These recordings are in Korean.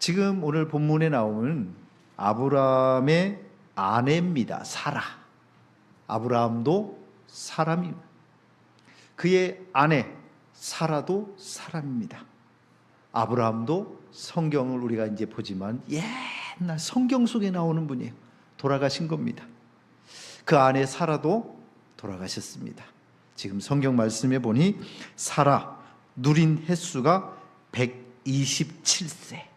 지금 오늘 본문에 나오는 아브라함의 아내입니다. 사라. 아브라함도 사람입니다. 그의 아내 사라도 사람입니다. 아브라함도 성경을 우리가 이제 보지만 옛날 성경 속에 나오는 분이에요. 돌아가신 겁니다. 그 아내 사라도 돌아가셨습니다. 지금 성경 말씀에 보니 사라 누린 횟수가 127세.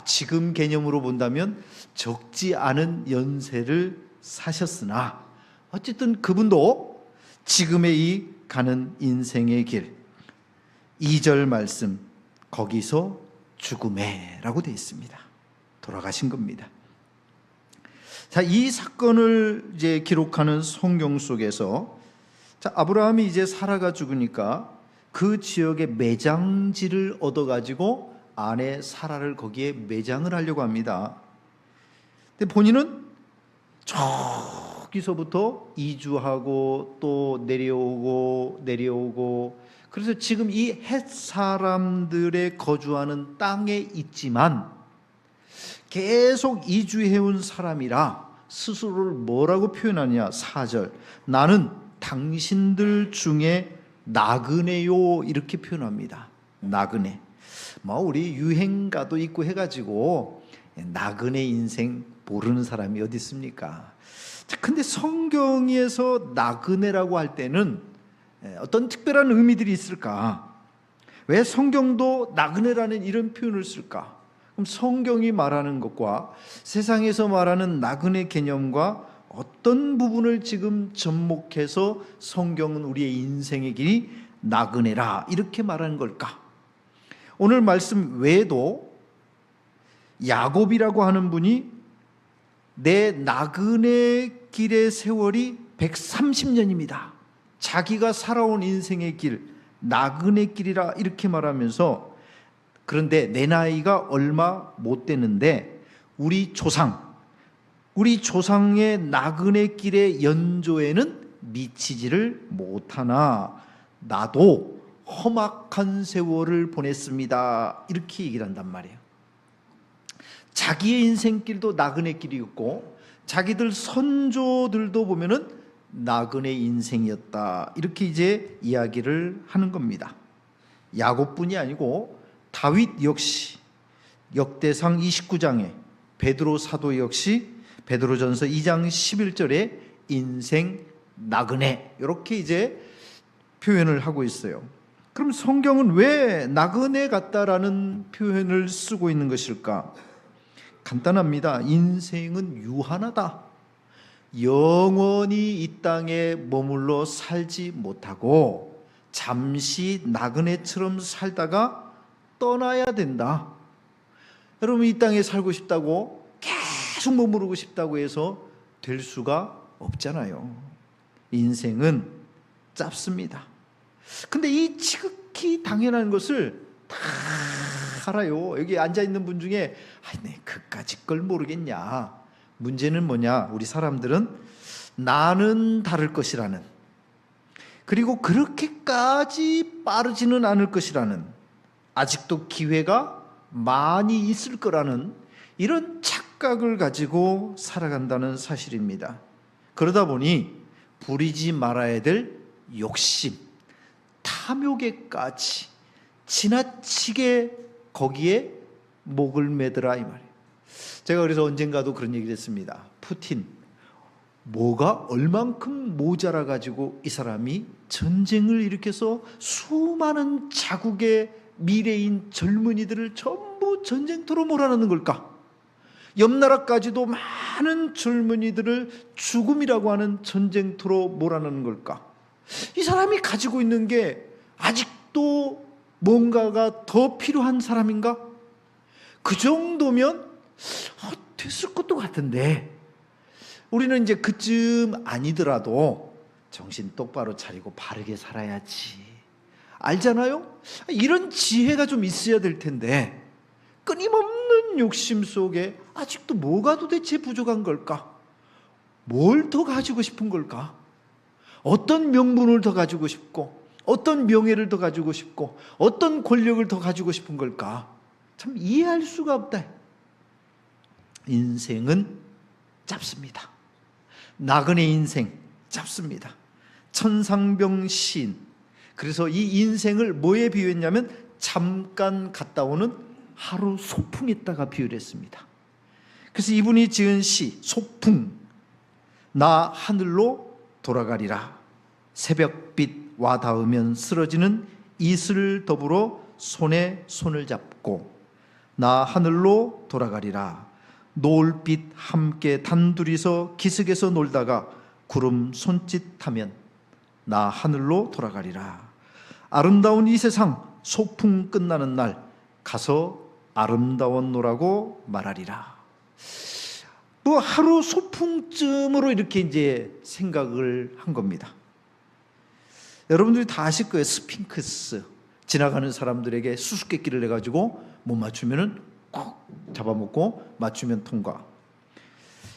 지금 개념으로 본다면 적지 않은 연세를 사셨으나 어쨌든 그분도 지금의 이 가는 인생의 길 2절 말씀 거기서 죽음에라고 되어 있습니다. 돌아가신 겁니다. 자, 이 사건을 이제 기록하는 성경 속에서 아브라함이 이제 사라가 죽으니까 그 지역에 매장지를 얻어가지고 아내 사라를 거기에 매장을 하려고 합니다. 근데 본인은 저기서부터 이주하고 또 내려오고 그래서 지금 이 헷 사람들의 거주하는 땅에 있지만 계속 이주해온 사람이라 스스로를 뭐라고 표현하냐. 4절 나는 당신들 중에 나그네요 이렇게 표현합니다. 나그네. 우리 유행가도 있고 해가지고 나그네 인생 모르는 사람이 어디 있습니까? 근데 성경에서 나그네라고 할 때는 어떤 특별한 의미들이 있을까? 왜 성경도 나그네라는 이런 표현을 쓸까? 그럼 성경이 말하는 것과 세상에서 말하는 나그네 개념과 어떤 부분을 지금 접목해서 성경은 우리의 인생의 길이 나그네라 이렇게 말하는 걸까? 오늘 말씀 외에도 야곱이라고 하는 분이 내 나그네 길의 세월이 130년입니다. 자기가 살아온 인생의 길, 나그네 길이라 이렇게 말하면서 그런데 내 나이가 얼마 못 되는데 우리 조상의 나그네 길의 연조에는 미치지를 못하나 나도 험악한 세월을 보냈습니다. 이렇게 얘기를 한단 말이에요. 자기의 인생길도 나그네 길이었고 자기들 선조들도 보면은 나그네 인생이었다. 이렇게 이제 이야기를 하는 겁니다. 야곱뿐이 아니고 다윗 역시 역대상 29장에 베드로 사도 역시 베드로전서 2장 11절에 인생 나그네 이렇게 이제 표현을 하고 있어요. 그럼 성경은 왜 나그네 같다라는 표현을 쓰고 있는 것일까? 간단합니다. 인생은 유한하다. 영원히 이 땅에 머물러 살지 못하고 잠시 나그네처럼 살다가 떠나야 된다. 여러분 이 땅에 살고 싶다고 계속 머무르고 싶다고 해서 될 수가 없잖아요. 인생은 짧습니다. 근데 이 지극히 당연한 것을 다 알아요. 여기 앉아있는 분 중에 네, 그까짓 걸 모르겠냐. 문제는 뭐냐. 우리 사람들은 나는 다를 것이라는, 그리고 그렇게까지 빠르지는 않을 것이라는, 아직도 기회가 많이 있을 거라는 이런 착각을 가지고 살아간다는 사실입니다. 그러다 보니 부리지 말아야 될 욕심, 탐욕에까지 지나치게 거기에 목을 매더라 이 말이에요. 제가 그래서 언젠가도 그런 얘기를 했습니다. 푸틴 뭐가 얼만큼 모자라 가지고 이 사람이 전쟁을 일으켜서 수많은 자국의 미래인 젊은이들을 전부 전쟁터로 몰아넣는 걸까? 옆 나라까지도 많은 젊은이들을 죽음이라고 하는 전쟁터로 몰아넣는 걸까? 이 사람이 가지고 있는 게 아직도 뭔가가 더 필요한 사람인가? 그 정도면 됐을 것도 같은데 우리는 이제 그쯤 아니더라도 정신 똑바로 차리고 바르게 살아야지. 알잖아요? 이런 지혜가 좀 있어야 될 텐데 끊임없는 욕심 속에 아직도 뭐가 도대체 부족한 걸까? 뭘 더 가지고 싶은 걸까? 어떤 명분을 더 가지고 싶고 어떤 명예를 더 가지고 싶고 어떤 권력을 더 가지고 싶은 걸까? 참 이해할 수가 없다. 인생은 짧습니다. 나그네 인생 짧습니다. 천상병신, 그래서 이 인생을 뭐에 비유했냐면 잠깐 갔다 오는 하루 소풍에다가 비유를 했습니다. 그래서 이분이 지은 시 소풍, 나 하늘로 돌아가리라. 새벽빛 와 닿으면 쓰러지는 이슬 더불어 손에 손을 잡고 나 하늘로 돌아가리라. 노을빛 함께 단둘이서 기슭에서 놀다가 구름 손짓하면 나 하늘로 돌아가리라. 아름다운 이 세상 소풍 끝나는 날 가서 아름다웠노라고 말하리라. 뭐 하루 소풍쯤으로 이렇게 이제 생각을 한 겁니다. 여러분들이 다 아실 거예요. 스핑크스, 지나가는 사람들에게 수수께끼를 내가지고 못 맞추면은 꼭 잡아먹고 맞추면 통과.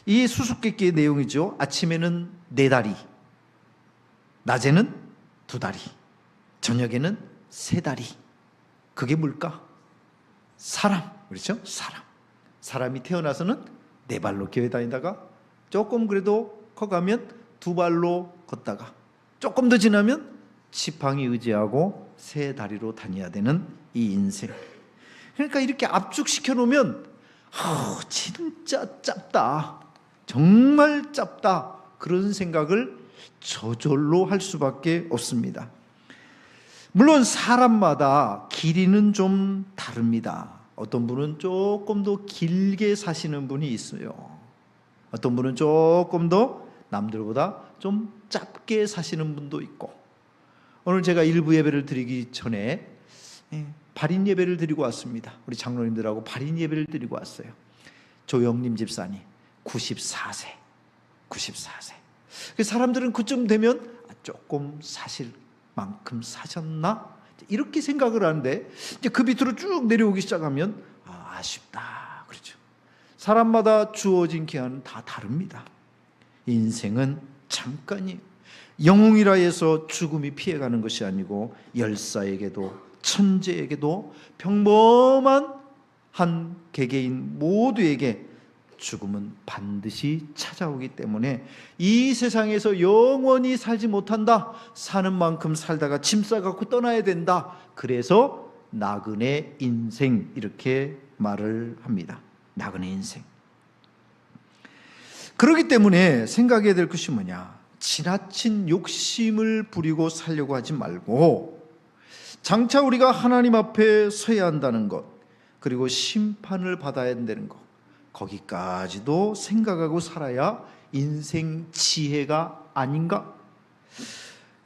이 수수께끼의 내용이죠. 아침에는 4다리, 낮에는 2다리, 저녁에는 3다리. 그게 뭘까? 사람, 그렇죠? 사람이 태어나서는 4발로 교회 다니다가 조금 그래도 커가면 2발로 걷다가 조금 더 지나면 지팡이 의지하고 3다리로 다녀야 되는 이 인생. 그러니까 이렇게 압축시켜 놓으면 진짜 짧다, 정말 짧다, 그런 생각을 저절로 할 수밖에 없습니다. 물론 사람마다 길이는 좀 다릅니다. 어떤 분은 조금 더 길게 사시는 분이 있어요. 어떤 분은 조금 더 남들보다 좀 짧게 사시는 분도 있고, 오늘 제가 일부 예배를 드리기 전에 발인 예배를 드리고 왔습니다. 우리 장로님들하고 발인 예배를 드리고 왔어요. 조영림 집사님 94세. 사람들은 그쯤 되면 조금 사실 만큼 사셨나? 이렇게 생각을 하는데 이제 그 밑으로 쭉 내려오기 시작하면 아쉽다, 그렇죠. 사람마다 주어진 기한은 다 다릅니다. 인생은 잠깐이에요. 영웅이라 해서 죽음이 피해가는 것이 아니고 열사에게도 천재에게도 평범한 한 개개인 모두에게 죽음은 반드시 찾아오기 때문에 이 세상에서 영원히 살지 못한다. 사는 만큼 살다가 짐 싸갖고 떠나야 된다. 그래서 나그네 인생, 이렇게 말을 합니다. 나그네 인생. 그렇기 때문에 생각해야 될 것이 뭐냐, 지나친 욕심을 부리고 살려고 하지 말고 장차 우리가 하나님 앞에 서야 한다는 것, 그리고 심판을 받아야 된다는 것, 거기까지도 생각하고 살아야 인생 지혜가 아닌가?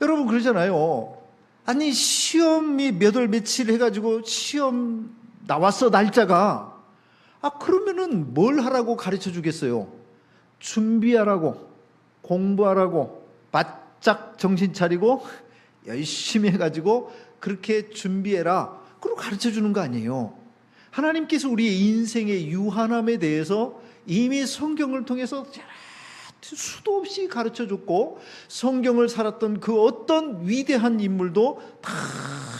여러분 그러잖아요. 아니 시험이 몇 월 며칠 해가지고 시험 나왔어, 날짜가. 그러면은 뭘 하라고 가르쳐 주겠어요? 준비하라고, 공부하라고, 바짝 정신 차리고 열심히 해가지고 그렇게 준비해라, 그걸 가르쳐 주는 거 아니에요. 하나님께서 우리의 인생의 유한함에 대해서 이미 성경을 통해서 수도 없이 가르쳐 줬고, 성경을 살았던 그 어떤 위대한 인물도 다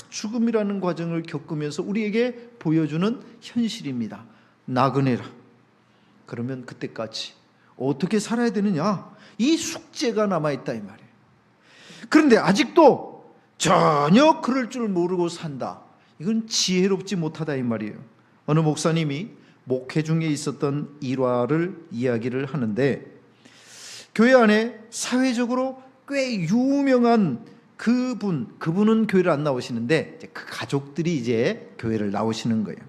죽음이라는 과정을 겪으면서 우리에게 보여주는 현실입니다. 나그네라. 그러면 그때까지 어떻게 살아야 되느냐, 이 숙제가 남아있다 이 말이에요. 그런데 아직도 전혀 그럴 줄 모르고 산다, 이건 지혜롭지 못하다 이 말이에요. 어느 목사님이 목회 중에 있었던 일화를 이야기를 하는데, 교회 안에 사회적으로 꽤 유명한 그분은 교회를 안 나오시는데 그 가족들이 이제 교회를 나오시는 거예요.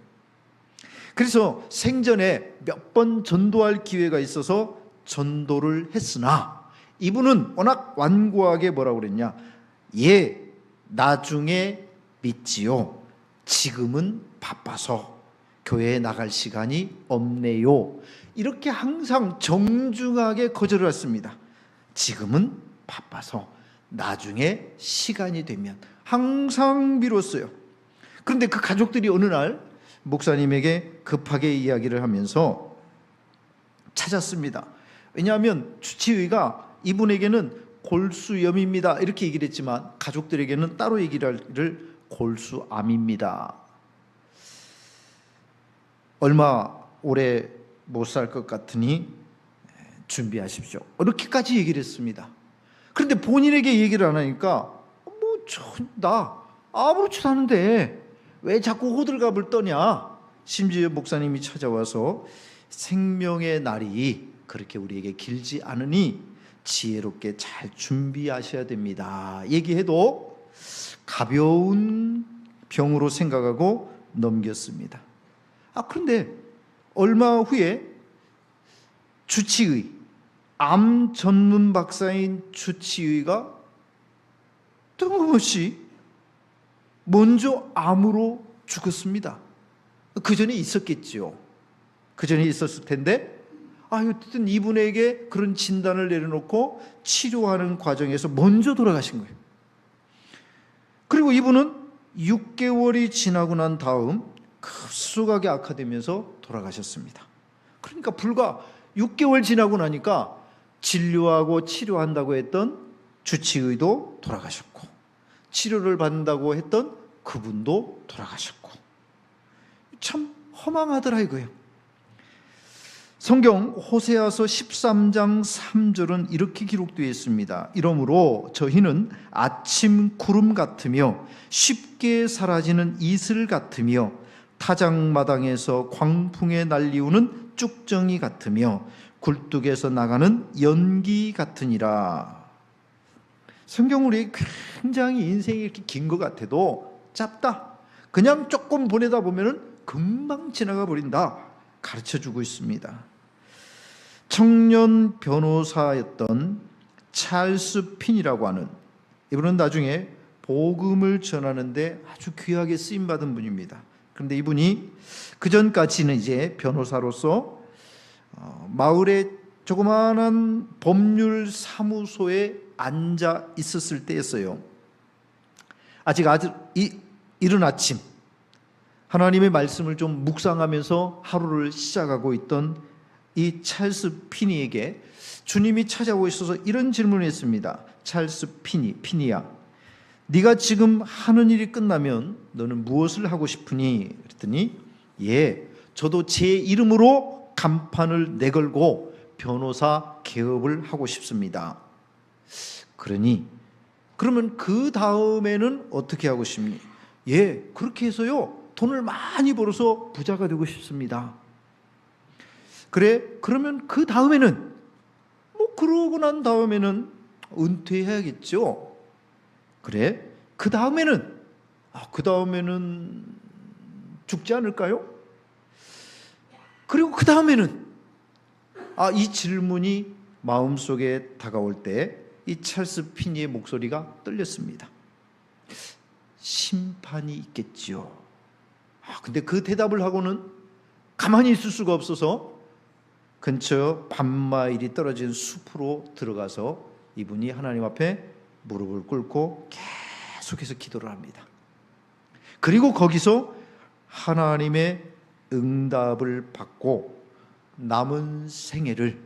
그래서 생전에 몇 번 전도할 기회가 있어서 전도를 했으나 이분은 워낙 완고하게 뭐라고 그랬냐, 나중에 믿지요, 지금은 바빠서 교회에 나갈 시간이 없네요, 이렇게 항상 정중하게 거절을 했습니다. 지금은 바빠서 나중에 시간이 되면, 항상 미뤘어요. 그런데 그 가족들이 어느 날 목사님에게 급하게 이야기를 하면서 찾았습니다. 왜냐하면 주치의가 이분에게는 골수염입니다 이렇게 얘기를 했지만 가족들에게는 따로 얘기를 골수암입니다. 얼마 오래 못 살 것 같으니 준비하십시오. 이렇게까지 얘기를 했습니다. 그런데 본인에게 얘기를 안 하니까 나 아무렇지도 않은데 왜 자꾸 호들갑을 떠냐. 심지어 목사님이 찾아와서 생명의 날이 그렇게 우리에게 길지 않으니 지혜롭게 잘 준비하셔야 됩니다. 얘기해도 가벼운 병으로 생각하고 넘겼습니다. 그런데 얼마 후에 주치의, 암 전문 박사인 주치의가 뜬금없이 먼저 암으로 죽었습니다. 그 전에 있었겠지요. 그 전에 있었을 텐데 어쨌든 이분에게 그런 진단을 내려놓고 치료하는 과정에서 먼저 돌아가신 거예요. 그리고 이분은 6개월이 지나고 난 다음 급속하게 악화되면서 돌아가셨습니다. 그러니까 불과 6개월 지나고 나니까 진료하고 치료한다고 했던 주치의도 돌아가셨고, 치료를 받는다고 했던 그분도 돌아가셨고, 참 허망하더라 이거예요. 성경 호세아서 13장 3절은 이렇게 기록되어 있습니다. 이러므로 저희는 아침 구름 같으며 쉽게 사라지는 이슬 같으며 타작마당에서 광풍에 날리우는 쭉정이 같으며 굴뚝에서 나가는 연기 같으니라. 성경 우리 굉장히 인생이 이렇게 긴 것 같아도 짧다. 그냥 조금 보내다 보면은 금방 지나가 버린다. 가르쳐주고 있습니다. 청년 변호사였던 찰스 핀이라고 하는 이분은 나중에 복음을 전하는데 아주 귀하게 쓰임받은 분입니다. 그런데 이분이 그 전까지는 이제 변호사로서 마을의 조그마한 법률 사무소에 앉아 있었을 때였어요. 아직 이른 아침 하나님의 말씀을 좀 묵상하면서 하루를 시작하고 있던 이 찰스 피니에게 주님이 찾아오셔서 이런 질문을 했습니다. 찰스 피니야, 네가 지금 하는 일이 끝나면 너는 무엇을 하고 싶으니? 그랬더니 저도 제 이름으로 간판을 내걸고 변호사 개업을 하고 싶습니다. 그러면 그 다음에는 어떻게 하고 싶니? 그렇게 해서요 돈을 많이 벌어서 부자가 되고 싶습니다. 그러면 그 다음에는 그러고 난 다음에는 은퇴해야겠죠. 그 다음에는 죽지 않을까요? 그리고 그 다음에는 이 질문이 마음속에 다가올 때 이 찰스 피니의 목소리가 떨렸습니다. 심판이 있겠지요. 근데 그 대답을 하고는 가만히 있을 수가 없어서 근처 반마일이 떨어진 숲으로 들어가서 이분이 하나님 앞에 무릎을 꿇고 계속해서 기도를 합니다. 그리고 거기서 하나님의 응답을 받고 남은 생애를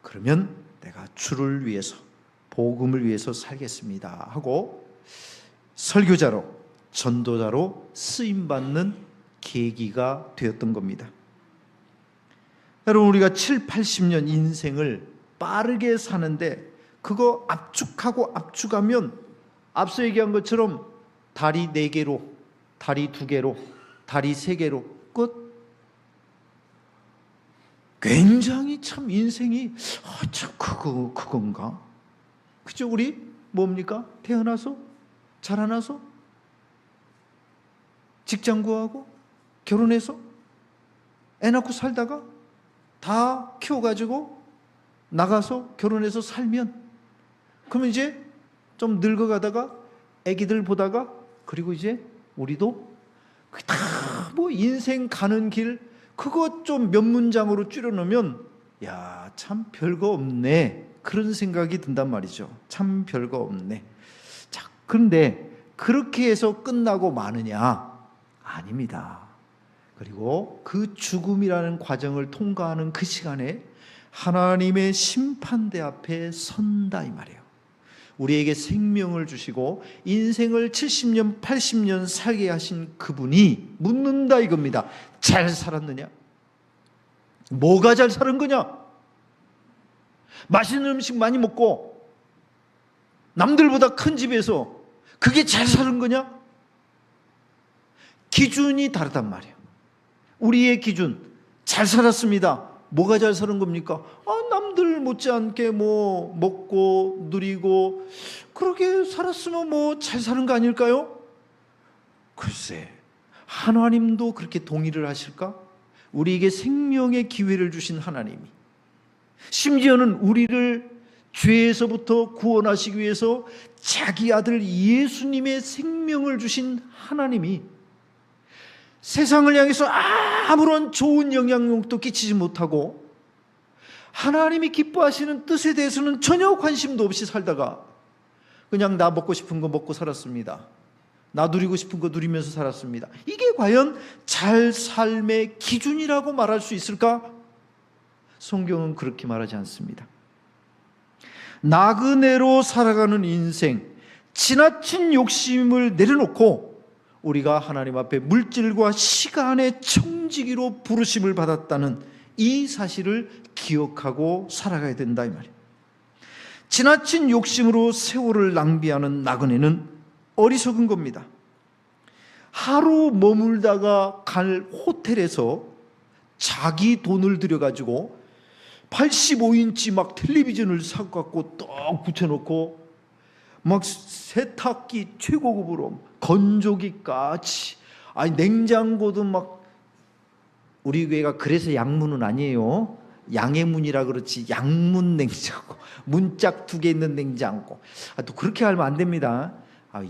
그러면 내가 주를 위해서 복음을 위해서 살겠습니다 하고 설교자로 전도자로 쓰임받는 계기가 되었던 겁니다. 여러분, 우리가 7, 80년 인생을 빠르게 사는데 그거 압축하면 앞서 얘기한 것처럼 다리 4개로, 다리 2개로, 다리 3개로 끝. 굉장히 참 인생이 참 그건가? 그죠? 우리 뭡니까? 태어나서 자라나서 직장 구하고 결혼해서 애 낳고 살다가 다 키워가지고 나가서 결혼해서 살면 그러면 이제 좀 늙어가다가 애기들 보다가 그리고 이제 우리도 다 인생 가는 길 그거 좀 몇 문장으로 줄여놓으면 참 별거 없네 그런 생각이 든단 말이죠. 참 별거 없네. 자, 그런데 그렇게 해서 끝나고 마느냐? 아닙니다. 그리고 그 죽음이라는 과정을 통과하는 그 시간에 하나님의 심판대 앞에 선다 이 말이에요. 우리에게 생명을 주시고 인생을 70년, 80년 살게 하신 그분이 묻는다 이겁니다. 잘 살았느냐? 뭐가 잘 사는 거냐? 맛있는 음식 많이 먹고 남들보다 큰 집에서 그게 잘 사는 거냐? 기준이 다르단 말이에요. 우리의 기준, 잘 살았습니다. 뭐가 잘 사는 겁니까? 남들 못지않게 뭐 먹고 누리고 그렇게 살았으면 뭐 잘 사는 거 아닐까요? 글쎄, 하나님도 그렇게 동의를 하실까? 우리에게 생명의 기회를 주신 하나님이, 심지어는 우리를 죄에서부터 구원하시기 위해서 자기 아들 예수님의 생명을 주신 하나님이 세상을 향해서 아무런 좋은 영향력도 끼치지 못하고 하나님이 기뻐하시는 뜻에 대해서는 전혀 관심도 없이 살다가 그냥 나 먹고 싶은 거 먹고 살았습니다. 나 누리고 싶은 거 누리면서 살았습니다. 이게 과연 잘 삶의 기준이라고 말할 수 있을까? 성경은 그렇게 말하지 않습니다. 나그네로 살아가는 인생, 지나친 욕심을 내려놓고 우리가 하나님 앞에 물질과 시간의 청지기로 부르심을 받았다는 이 사실을 기억하고 살아가야 된다 이 말이에요. 지나친 욕심으로 세월을 낭비하는 나그네는 어리석은 겁니다. 하루 머물다가 갈 호텔에서 자기 돈을 들여가지고 85인치 막 텔레비전을 사갖고 딱 붙여놓고 막 세탁기 최고급으로 건조기까지, 냉장고도 막, 우리 교회가 그래서 양문은 아니에요. 양해문이라 그렇지 양문 냉장고, 문짝 2개 있는 냉장고. 또 그렇게 하면 안 됩니다.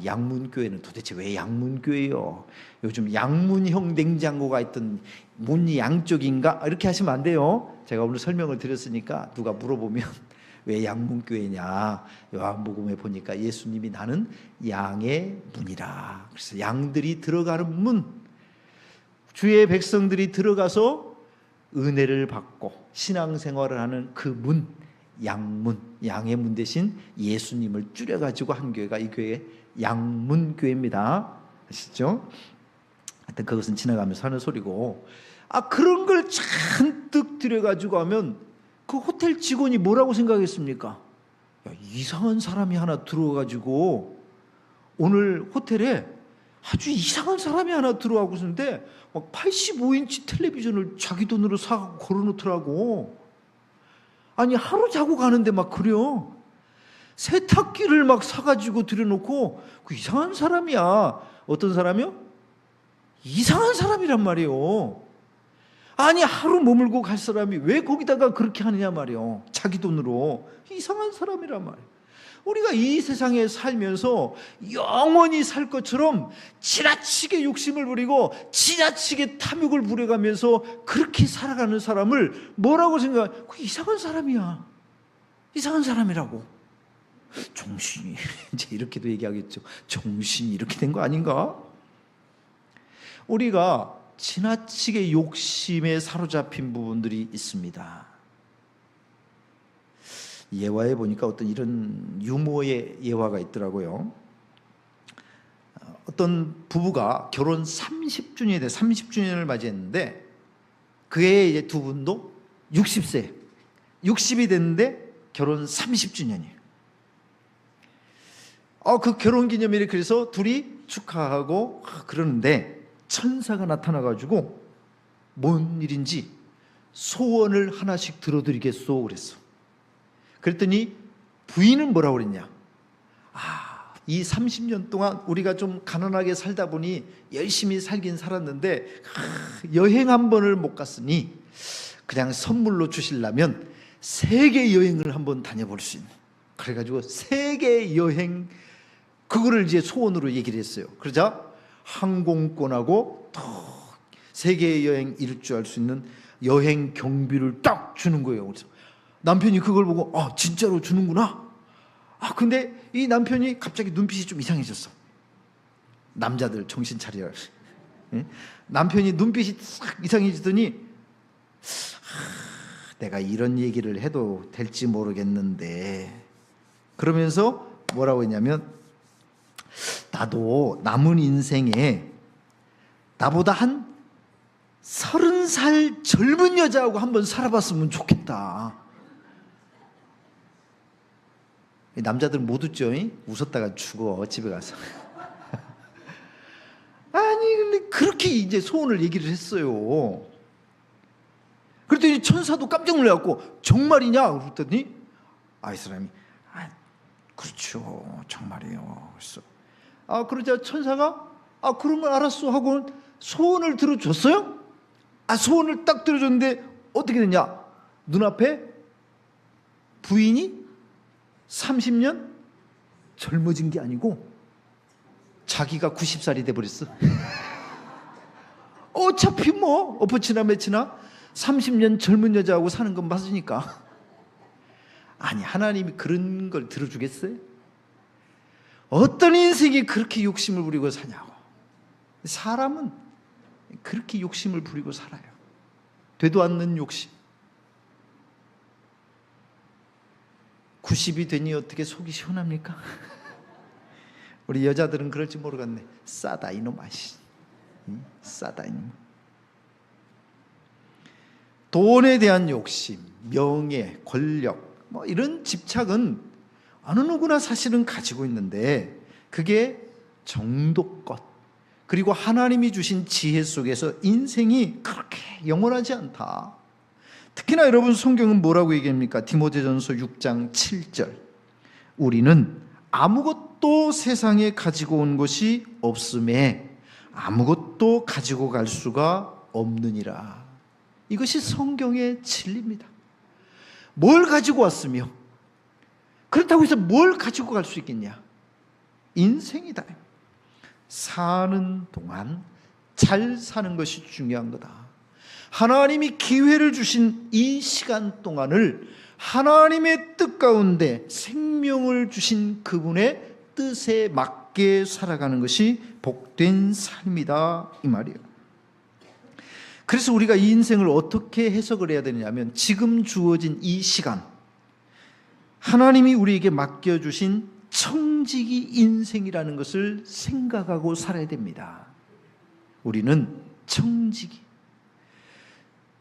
양문교회는 도대체 왜 양문교회요? 요즘 양문형 냉장고가 있던 문이 양쪽인가? 이렇게 하시면 안 돼요. 제가 오늘 설명을 드렸으니까 누가 물어보면 왜 양문교회냐? 요한복음에 보니까 예수님이 나는 양의 문이라. 그래서 양들이 들어가는 문, 주의 백성들이 들어가서 은혜를 받고 신앙생활을 하는 그 문, 양문, 양의 문 대신 예수님을 줄여가지고 한 교회가 이 교회 양문교회입니다. 아시죠? 하여튼 그것은 지나가면서 하는 소리고, 그런 걸 잔뜩 들여가지고 하면 그 호텔 직원이 뭐라고 생각했습니까? 이상한 사람이 하나 들어와가지고 오늘 호텔에 아주 이상한 사람이 하나 들어와고 있는데 막 85인치 텔레비전을 자기 돈으로 사고 걸어놓더라고. 하루 자고 가는데 막 그래요. 세탁기를 막 사가지고 들여놓고 그 이상한 사람이야. 어떤 사람이요? 이상한 사람이란 말이에요. 하루 머물고 갈 사람이 왜 거기다가 그렇게 하느냐 말이에요. 자기 돈으로. 이상한 사람이란 말이에요. 우리가 이 세상에 살면서 영원히 살 것처럼 지나치게 욕심을 부리고 지나치게 탐욕을 부려가면서 그렇게 살아가는 사람을 뭐라고 생각해? 그 이상한 사람이야. 이상한 사람이라고. 정신이 이제 이렇게도 얘기하겠죠. 정신이 이렇게 된 거 아닌가? 우리가 지나치게 욕심에 사로잡힌 부분들이 있습니다. 예화에 보니까 어떤 이런 유머의 예화가 있더라고요. 어떤 부부가 결혼 30주년을 맞이했는데 그해 이제 두 분도 60이 됐는데 결혼 30주년이에요. 그 결혼 기념일에 그래서 둘이 축하하고 그러는데 천사가 나타나가지고 뭔 일인지 소원을 하나씩 들어드리겠소 그랬어. 그랬더니 부인은 뭐라고 그랬냐? 이 30년 동안 우리가 좀 가난하게 살다 보니 열심히 살긴 살았는데 여행 한 번을 못 갔으니 그냥 선물로 주시려면 세계 여행을 한번 다녀볼 수 있는, 그래가지고 세계 여행 그거를 이제 소원으로 얘기를 했어요. 그러자 항공권하고 또 세계 여행 일주할 수 있는 여행 경비를 딱 주는 거예요. 그래서 남편이 그걸 보고 진짜로 주는구나. 근데 이 남편이 갑자기 눈빛이 좀 이상해졌어. 남자들 정신 차려. 남편이 눈빛이 싹 이상해지더니 내가 이런 얘기를 해도 될지 모르겠는데, 그러면서 뭐라고 했냐면, 나도 남은 인생에 나보다 한 40살 젊은 여자하고 한번 살아봤으면 좋겠다. 남자들은 못 웃죠? 웃었다가 죽어, 집에 가서. 아니, 근데 그렇게 이제 소원을 얘기를 했어요. 그랬더니 천사도 깜짝 놀라갖고, 정말이냐? 그랬더니, 이 사람이, 그렇죠. 정말이에요. 그래서, 그러자 천사가, 그러면 알았어. 하고 소원을 들어줬어요? 소원을 딱 들어줬는데, 어떻게 됐냐? 눈앞에 부인이 30년 젊어진 게 아니고 자기가 90살이 돼버렸어. 어차피 뭐 엎어치나 매치나 30년 젊은 여자하고 사는 건 맞으니까. 아니, 하나님이 그런 걸 들어주겠어요? 어떤 인생이 그렇게 욕심을 부리고 사냐고. 사람은 그렇게 욕심을 부리고 살아요. 되도 않는 욕심. 90이 되니 어떻게 속이 시원합니까? 우리 여자들은 그럴지 모르겠네. 싸다 이놈 아시. 싸다 이놈. 돈에 대한 욕심, 명예, 권력, 뭐 이런 집착은 어느 누구나 사실은 가지고 있는데, 그게 정도껏, 그리고 하나님이 주신 지혜 속에서 인생이 그렇게 영원하지 않다. 특히나 여러분, 성경은 뭐라고 얘기합니까? 디모데전서 6장 7절. 우리는 아무것도 세상에 가지고 온 것이 없음에 아무것도 가지고 갈 수가 없느니라. 이것이 성경의 진리입니다. 뭘 가지고 왔으며, 그렇다고 해서 뭘 가지고 갈 수 있겠냐? 인생이다. 사는 동안 잘 사는 것이 중요한 거다. 하나님이 기회를 주신 이 시간 동안을 하나님의 뜻 가운데 생명을 주신 그분의 뜻에 맞게 살아가는 것이 복된 삶이다, 이 말이에요. 그래서 우리가 이 인생을 어떻게 해석을 해야 되느냐면, 지금 주어진 이 시간, 하나님이 우리에게 맡겨주신 청지기 인생이라는 것을 생각하고 살아야 됩니다. 우리는 청지기,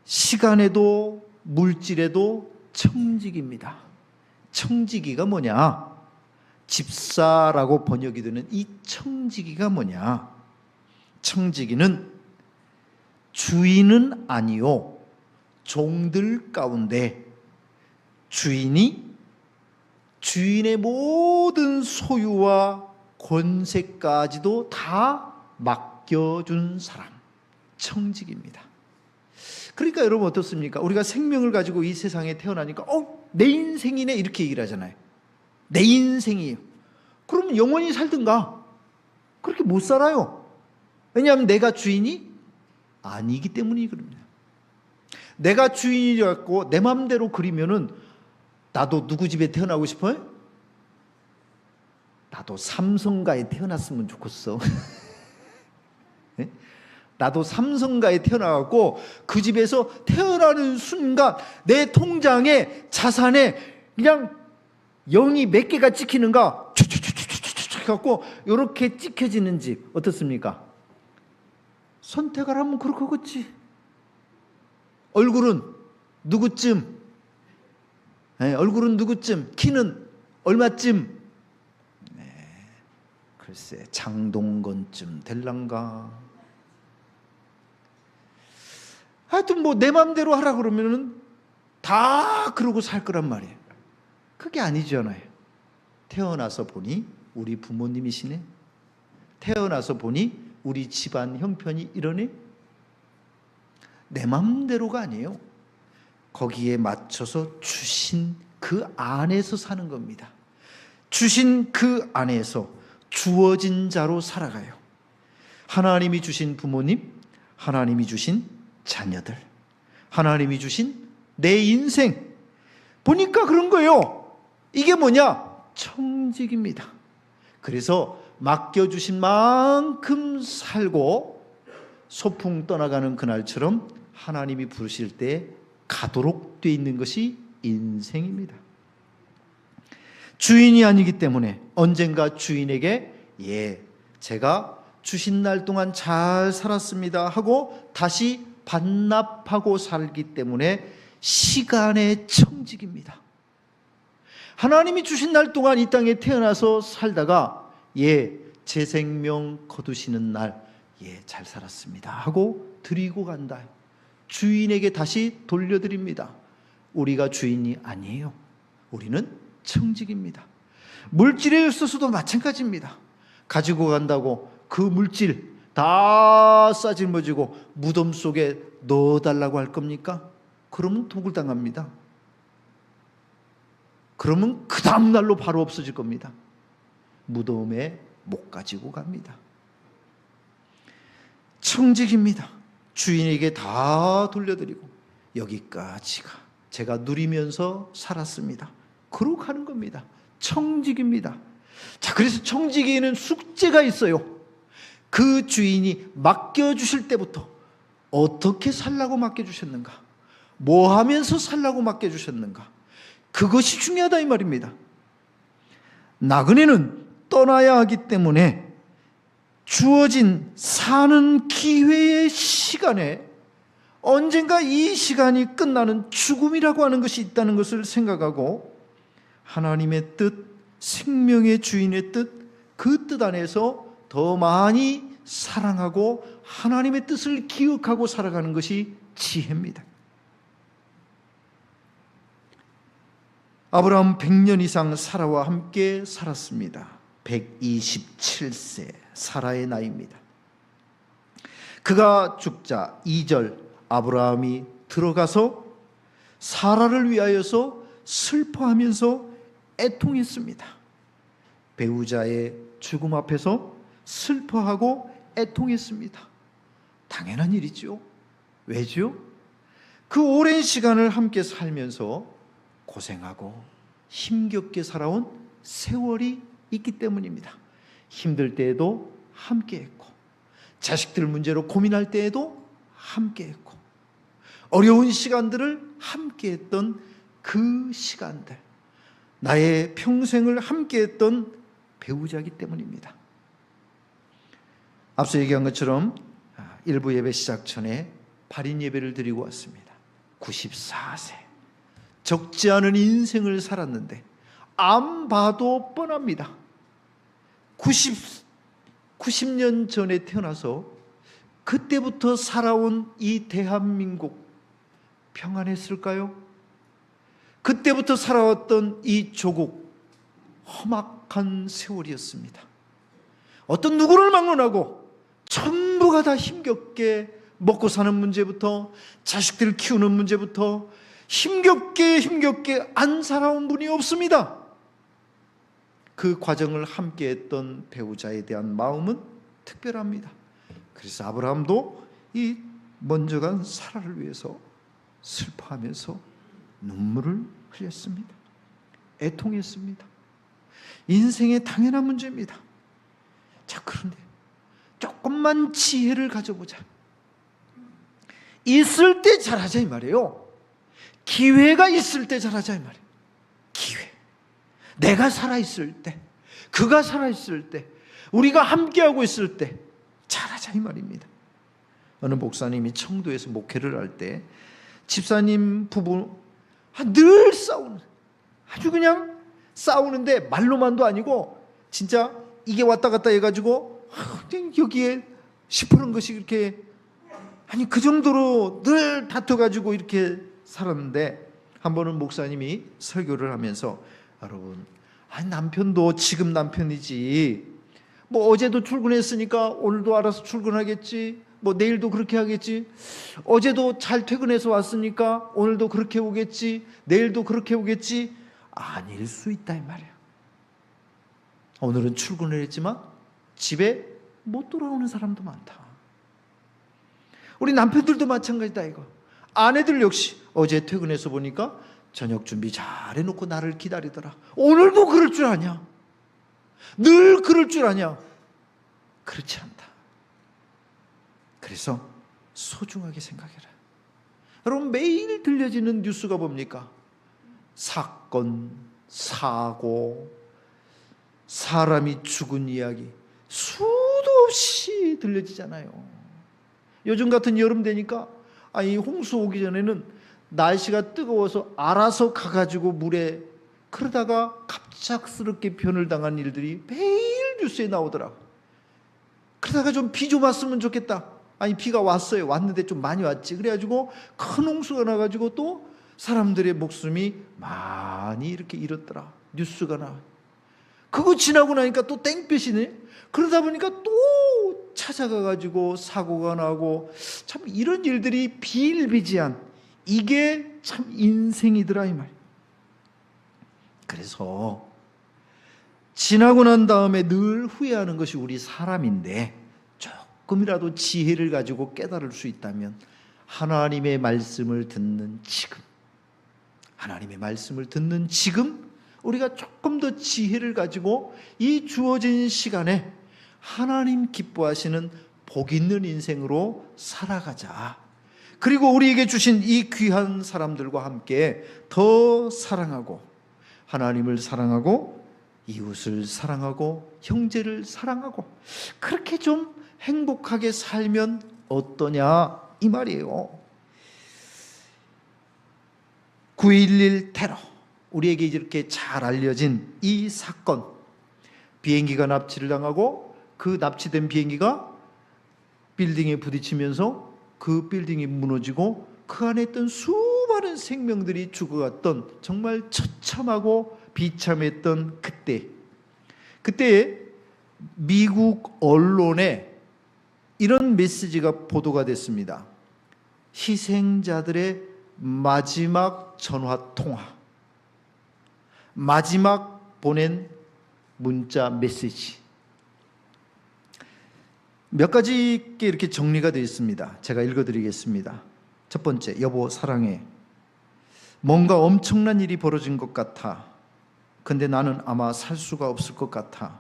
시간에도 물질에도 청지기입니다. 청지기가 뭐냐? 집사라고 번역이 되는 이 청지기가 뭐냐? 청지기는 주인은 아니요, 종들 가운데 주인이 주인의 모든 소유와 권세까지도 다 맡겨준 사람, 청지기입니다. 그러니까 여러분 어떻습니까? 우리가 생명을 가지고 이 세상에 태어나니까 내 인생이네 이렇게 얘기를 하잖아요. 내 인생이에요. 그러면 영원히 살든가. 그렇게 못 살아요. 왜냐하면 내가 주인이 아니기 때문이 그럽니다. 내가 주인이라고 내 마음대로 그리면은, 나도 누구 집에 태어나고 싶어요? 나도 삼성가에 태어났으면 좋겠어. 네? 나도 삼성가에 태어나갖고 그 집에서 태어나는 순간 내 통장에 자산에 그냥 0이 몇 개가 찍히는가 촥촥촥촥촥 갖고 이렇게 찍혀지는 집 어떻습니까? 선택을 하면 그렇게 하겠지. 얼굴은 누구쯤? 네, 얼굴은 누구쯤? 키는 얼마쯤? 네, 글쎄 장동건쯤 될란가. 하여튼 뭐 내 마음대로 하라 그러면은 다 그러고 살 거란 말이에요. 그게 아니잖아요. 태어나서 보니 우리 부모님이시네. 태어나서 보니 우리 집안 형편이 이러네. 내 마음대로가 아니에요. 거기에 맞춰서 주신 그 안에서 사는 겁니다. 주신 그 안에서 주어진 자로 살아가요. 하나님이 주신 부모님, 하나님이 주신 자녀들, 하나님이 주신 내 인생, 보니까 그런 거예요. 이게 뭐냐? 청직입니다. 그래서 맡겨주신 만큼 살고 소풍 떠나가는 그날처럼 하나님이 부르실 때 가도록 돼 있는 것이 인생입니다. 주인이 아니기 때문에 언젠가 주인에게 제가 주신 날 동안 잘 살았습니다 하고 다시 반납하고 살기 때문에 시간의 청직입니다. 하나님이 주신 날 동안 이 땅에 태어나서 살다가 제 생명 거두시는 날 잘 살았습니다 하고 드리고 간다. 주인에게 다시 돌려드립니다. 우리가 주인이 아니에요. 우리는 청직입니다. 물질에 있어서도 마찬가지입니다. 가지고 간다고 그 물질 다 싸질머지고 무덤 속에 넣어달라고 할 겁니까? 그러면 독을 당합니다. 그러면 그 다음날로 바로 없어질 겁니다. 무덤에 못 가지고 갑니다. 청직입니다. 주인에게 다 돌려드리고 여기까지가 제가 누리면서 살았습니다. 그러고 가는 겁니다. 청직입니다. 자, 그래서 청직에는 숙제가 있어요. 그 주인이 맡겨주실 때부터 어떻게 살라고 맡겨주셨는가, 뭐 하면서 살라고 맡겨주셨는가, 그것이 중요하다 이 말입니다. 나그네는 떠나야 하기 때문에 주어진 사는 기회의 시간에 언젠가 이 시간이 끝나는 죽음이라고 하는 것이 있다는 것을 생각하고 하나님의 뜻, 생명의 주인의 뜻, 그 뜻 안에서 더 많이 사랑하고 하나님의 뜻을 기억하고 살아가는 것이 지혜입니다. 아브라함 100년 이상 사라와 함께 살았습니다. 127세 사라의 나이입니다. 그가 죽자 2절 아브라함이 들어가서 사라를 위하여서 슬퍼하면서 애통했습니다. 배우자의 죽음 앞에서 슬퍼하고 애통했습니다. 당연한 일이죠. 왜죠? 그 오랜 시간을 함께 살면서 고생하고 힘겹게 살아온 세월이 있기 때문입니다. 힘들 때에도 함께했고, 자식들 문제로 고민할 때에도 함께했고, 어려운 시간들을 함께했던 그 시간들, 나의 평생을 함께했던 배우자이기 때문입니다. 앞서 얘기한 것처럼 일부 예배 시작 전에 발인 예배를 드리고 왔습니다. 94세 적지 않은 인생을 살았는데 안 봐도 뻔합니다. 90년 전에 태어나서 그때부터 살아온 이 대한민국 평안했을까요? 그때부터 살아왔던 이 조국 험악한 세월이었습니다. 어떤 누구를 막론하고 전부가 다 힘겹게 먹고 사는 문제부터 자식들을 키우는 문제부터 힘겹게 안 살아온 분이 없습니다. 그 과정을 함께했던 배우자에 대한 마음은 특별합니다. 그래서 아브라함도 이 먼저 간 사라를 위해서 슬퍼하면서 눈물을 흘렸습니다. 애통했습니다. 인생의 당연한 문제입니다. 자, 그런데 조금만 지혜를 가져보자. 있을 때 잘하자 이 말이에요. 기회가 있을 때 잘하자 이 말이에요. 기회. 내가 살아있을 때, 그가 살아있을 때, 우리가 함께하고 있을 때 잘하자 이 말입니다. 어느 목사님이 청도에서 목회를 할 때 집사님 부부 늘 싸우는, 아주 그냥 싸우는데 말로만도 아니고 진짜 이게 왔다 갔다 해가지고 여기에 시퍼런 것이 이렇게, 아니 그 정도로 늘 다퉈가지고 이렇게 살았는데, 한 번은 목사님이 설교를 하면서 여러분, 아니 남편도 지금 남편이지, 뭐 어제도 출근했으니까 오늘도 알아서 출근하겠지, 뭐 내일도 그렇게 하겠지, 어제도 잘 퇴근해서 왔으니까 오늘도 그렇게 오겠지, 내일도 그렇게 오겠지. 아닐 수 있다 이 말이야. 오늘은 출근을 했지만 집에 못 돌아오는 사람도 많다. 우리 남편들도 마찬가지다 이거. 아내들 역시 어제 퇴근해서 보니까 저녁 준비 잘 해놓고 나를 기다리더라. 오늘도 그럴 줄 아냐? 늘 그럴 줄 아냐? 그렇지 않다. 그래서 소중하게 생각해라. 여러분, 매일 들려지는 뉴스가 뭡니까? 사건, 사고, 사람이 죽은 이야기 수도 없이 들려지잖아요. 요즘 같은 여름 되니까 아니 홍수 오기 전에는 날씨가 뜨거워서 알아서 가가지고 물에, 그러다가 갑작스럽게 변을 당한 일들이 매일 뉴스에 나오더라. 그러다가 좀 비 좀 왔으면 좋겠다. 아니 비가 왔어요. 왔는데 좀 많이 왔지. 그래가지고 큰 홍수가 나가지고 또 사람들의 목숨이 많이 이렇게 잃었더라. 뉴스가 나. 그거 지나고 나니까 또 땡볕이네. 그러다 보니까 또 찾아가가지고 사고가 나고, 참 이런 일들이 비일비재한, 이게 참 인생이더라 이 말이에요. 그래서 지나고 난 다음에 늘 후회하는 것이 우리 사람인데, 조금이라도 지혜를 가지고 깨달을 수 있다면 하나님의 말씀을 듣는 지금, 하나님의 말씀을 듣는 지금 우리가 조금 더 지혜를 가지고 이 주어진 시간에 하나님 기뻐하시는 복 있는 인생으로 살아가자. 그리고 우리에게 주신 이 귀한 사람들과 함께 더 사랑하고, 하나님을 사랑하고 이웃을 사랑하고 형제를 사랑하고, 그렇게 좀 행복하게 살면 어떠냐 이 말이에요. 9.11 테러, 우리에게 이렇게 잘 알려진 이 사건, 비행기가 납치를 당하고 그 납치된 비행기가 빌딩에 부딪히면서 그 빌딩이 무너지고 그 안에 있던 수많은 생명들이 죽어갔던 정말 처참하고 비참했던 그때에 미국 언론에 이런 메시지가 보도가 됐습니다. 희생자들의 마지막 전화 통화, 마지막 보낸 문자 메시지, 몇 가지 이렇게 정리가 되어 있습니다. 제가 읽어드리겠습니다. 첫 번째, 여보 사랑해. 뭔가 엄청난 일이 벌어진 것 같아. 근데 나는 아마 살 수가 없을 것 같아.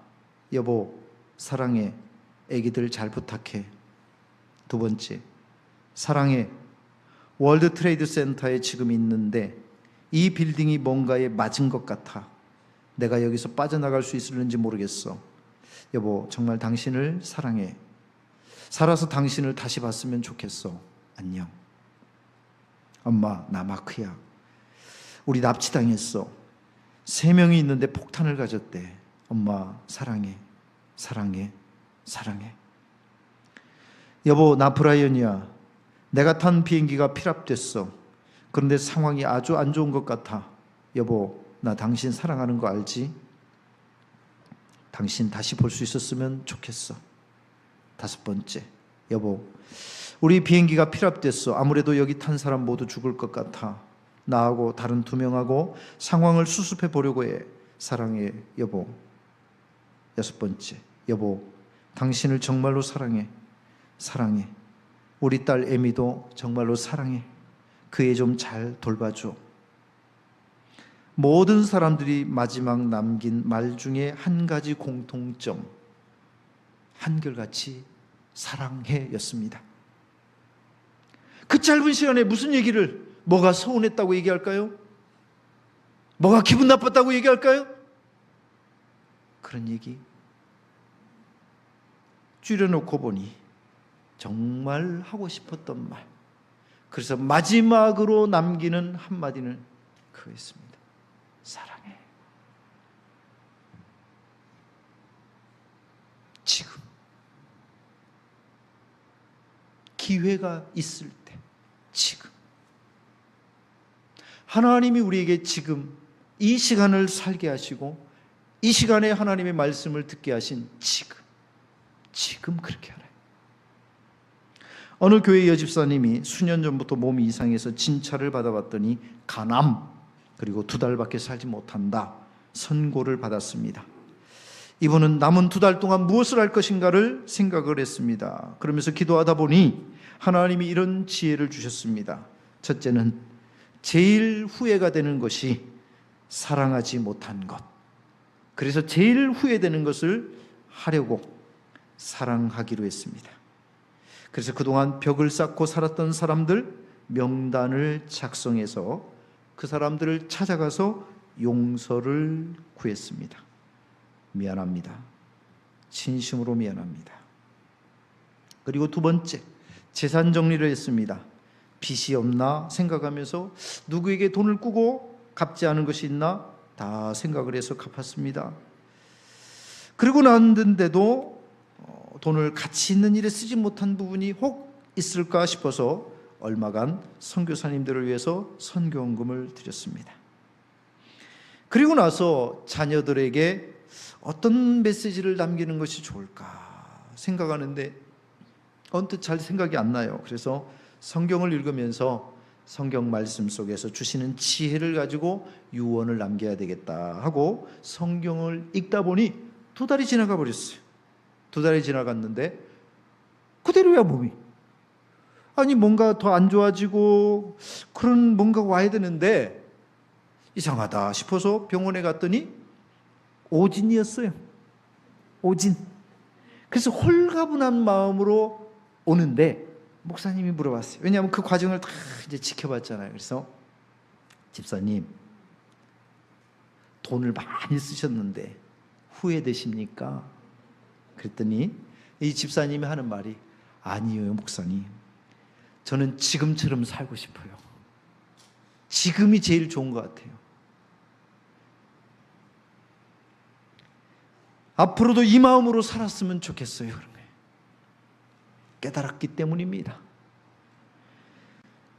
여보 사랑해. 애기들 잘 부탁해. 두 번째, 사랑해. 월드 트레이드 센터에 지금 있는데 이 빌딩이 뭔가에 맞은 것 같아. 내가 여기서 빠져나갈 수 있을는지 모르겠어. 여보 정말 당신을 사랑해. 살아서 당신을 다시 봤으면 좋겠어. 안녕. 엄마 나 마크야. 우리 납치당했어. 3명이 있는데 폭탄을 가졌대. 엄마 사랑해. 사랑해. 사랑해. 여보 나 브라이언이야. 내가 탄 비행기가 피랍됐어. 그런데 상황이 아주 안 좋은 것 같아. 여보 나 당신 사랑하는 거 알지? 당신 다시 볼 수 있었으면 좋겠어. 다섯 번째, 여보 우리 비행기가 피랍됐어. 아무래도 여기 탄 사람 모두 죽을 것 같아. 나하고 다른 2명하고 상황을 수습해 보려고 해. 사랑해 여보. 여섯 번째, 여보 당신을 정말로 사랑해. 사랑해. 우리 딸 에미도 정말로 사랑해. 그 애 좀 잘 돌봐줘. 모든 사람들이 마지막 남긴 말 중에 한 가지 공통점, 한결같이 사랑해 였습니다. 그 짧은 시간에 무슨 얘기를, 뭐가 서운했다고 얘기할까요? 뭐가 기분 나빴다고 얘기할까요? 그런 얘기 줄여놓고 보니 정말 하고 싶었던 말, 그래서 마지막으로 남기는 한마디는 그거였습니다. 사랑해. 지금 기회가 있을 때, 지금 하나님이 우리에게 지금 이 시간을 살게 하시고 이 시간에 하나님의 말씀을 듣게 하신 지금 그렇게 하라. 어느 교회 여집사님이 수년 전부터 몸이 이상해서 진찰을 받아봤더니 간암, 그리고 2달밖에 살지 못한다 선고를 받았습니다. 이분은 남은 2달 동안 무엇을 할 것인가를 생각을 했습니다. 그러면서 기도하다 보니 하나님이 이런 지혜를 주셨습니다. 첫째는 제일 후회가 되는 것이 사랑하지 못한 것. 그래서 제일 후회되는 것을 하려고 사랑하기로 했습니다. 그래서 그동안 벽을 쌓고 살았던 사람들 명단을 작성해서 그 사람들을 찾아가서 용서를 구했습니다. 미안합니다. 진심으로 미안합니다. 그리고 두 번째, 재산 정리를 했습니다. 빚이 없나 생각하면서 누구에게 돈을 꾸고 갚지 않은 것이 있나 다 생각을 해서 갚았습니다. 그리고 났는데도 돈을 가치 있는 일에 쓰지 못한 부분이 혹 있을까 싶어서 얼마간 선교사님들을 위해서 선교헌금을 드렸습니다. 그리고 나서 자녀들에게 어떤 메시지를 남기는 것이 좋을까 생각하는데 언뜻 잘 생각이 안 나요. 그래서 성경을 읽으면서 성경 말씀 속에서 주시는 지혜를 가지고 유언을 남겨야 되겠다 하고 성경을 읽다 보니 2달이 지나가 버렸어요. 2달이 지나갔는데 그대로야 몸이. 아니 뭔가 더 안 좋아지고 그런 뭔가가 와야 되는데 이상하다 싶어서 병원에 갔더니 오진이었어요. 오진. 그래서 홀가분한 마음으로 오는데 목사님이 물어봤어요. 왜냐하면 그 과정을 다 이제 지켜봤잖아요. 그래서 집사님, 돈을 많이 쓰셨는데 후회되십니까? 그랬더니 이 집사님이 하는 말이 아니에요, 목사님. 저는 지금처럼 살고 싶어요. 지금이 제일 좋은 것 같아요. 앞으로도 이 마음으로 살았으면 좋겠어요. 그런 거예요. 깨달았기 때문입니다.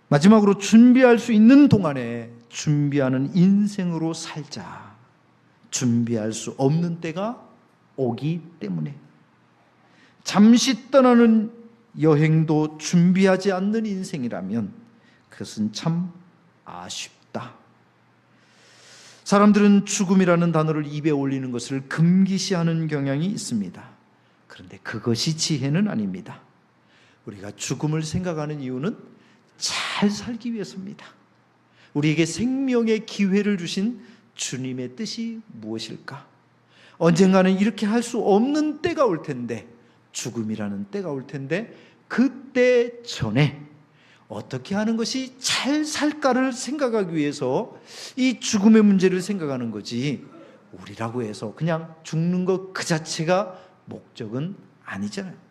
마지막으로 준비할 수 있는 동안에 준비하는 인생으로 살자. 준비할 수 없는 때가 오기 때문에 잠시 떠나는 여행도 준비하지 않는 인생이라면 그것은 참 아쉽다. 사람들은 죽음이라는 단어를 입에 올리는 것을 금기시하는 경향이 있습니다. 그런데 그것이 지혜는 아닙니다. 우리가 죽음을 생각하는 이유는 잘 살기 위해서입니다. 우리에게 생명의 기회를 주신 주님의 뜻이 무엇일까? 언젠가는 이렇게 할 수 없는 때가 올 텐데, 죽음이라는 때가 올 텐데 그때 전에 어떻게 하는 것이 잘 살까를 생각하기 위해서 이 죽음의 문제를 생각하는 거지, 우리라고 해서 그냥 죽는 것 그 자체가 목적은 아니잖아요.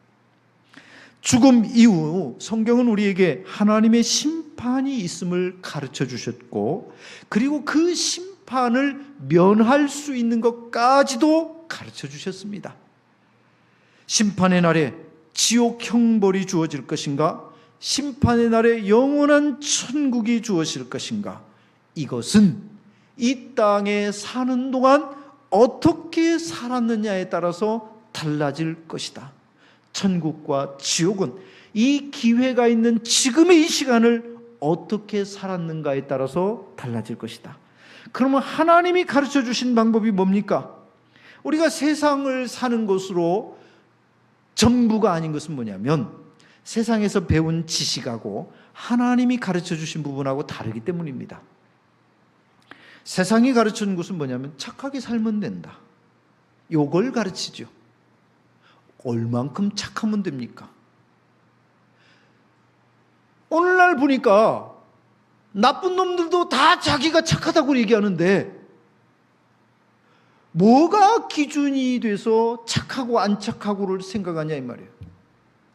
죽음 이후 성경은 우리에게 하나님의 심판이 있음을 가르쳐 주셨고, 그리고 그 심판을 면할 수 있는 것까지도 가르쳐 주셨습니다. 심판의 날에 지옥 형벌이 주어질 것인가, 심판의 날에 영원한 천국이 주어질 것인가, 이것은 이 땅에 사는 동안 어떻게 살았느냐에 따라서 달라질 것이다. 천국과 지옥은 이 기회가 있는 지금의 이 시간을 어떻게 살았는가에 따라서 달라질 것이다. 그러면 하나님이 가르쳐 주신 방법이 뭡니까? 우리가 세상을 사는 것으로 전부가 아닌 것은 뭐냐면 세상에서 배운 지식하고 하나님이 가르쳐 주신 부분하고 다르기 때문입니다. 세상이 가르쳐 준 것은 뭐냐면 착하게 살면 된다. 이걸 가르치죠. 얼만큼 착하면 됩니까? 오늘날 보니까 나쁜 놈들도 다 자기가 착하다고 얘기하는데 뭐가 기준이 돼서 착하고 안 착하고를 생각하냐 이 말이에요.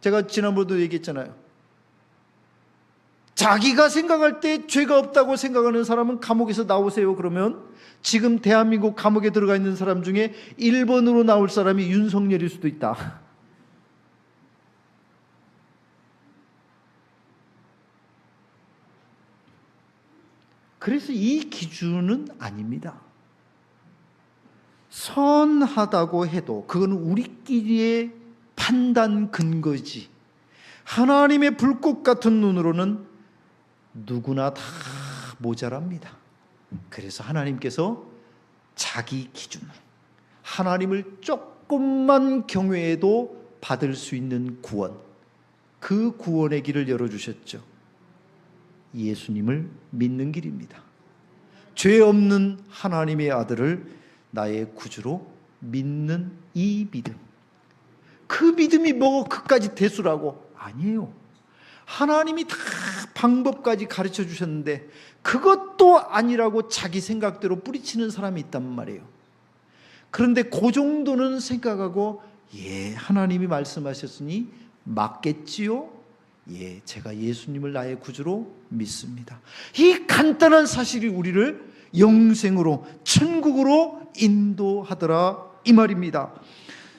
제가 지난번에도 얘기했잖아요. 자기가 생각할 때 죄가 없다고 생각하는 사람은 감옥에서 나오세요 그러면 지금 대한민국 감옥에 들어가 있는 사람 중에 1번으로 나올 사람이 윤석열일 수도 있다. 그래서 이 기준은 아닙니다. 선하다고 해도 그건 우리끼리의 판단 근거지, 하나님의 불꽃 같은 눈으로는 누구나 다 모자랍니다. 그래서 하나님께서 자기 기준으로 하나님을 조금만 경외해도 받을 수 있는 구원, 그 구원의 길을 열어주셨죠. 예수님을 믿는 길입니다. 죄 없는 하나님의 아들을 나의 구주로 믿는 이 믿음, 그 믿음이 뭐 그까지 대수라고? 아니에요. 하나님이 다 방법까지 가르쳐 주셨는데 그것도 아니라고 자기 생각대로 뿌리치는 사람이 있단 말이에요. 그런데 그 정도는 생각하고, 예, 하나님이 말씀하셨으니 맞겠지요? 예, 제가 예수님을 나의 구주로 믿습니다. 이 간단한 사실이 우리를 영생으로, 천국으로 인도하더라 이 말입니다.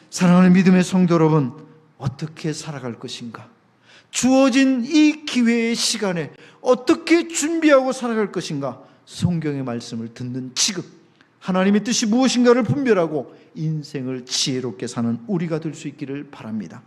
사랑하는 믿음의 성도 여러분, 어떻게 살아갈 것인가? 주어진 이 기회의 시간에 어떻게 준비하고 살아갈 것인가? 성경의 말씀을 듣는 지금 하나님의 뜻이 무엇인가를 분별하고 인생을 지혜롭게 사는 우리가 될 수 있기를 바랍니다.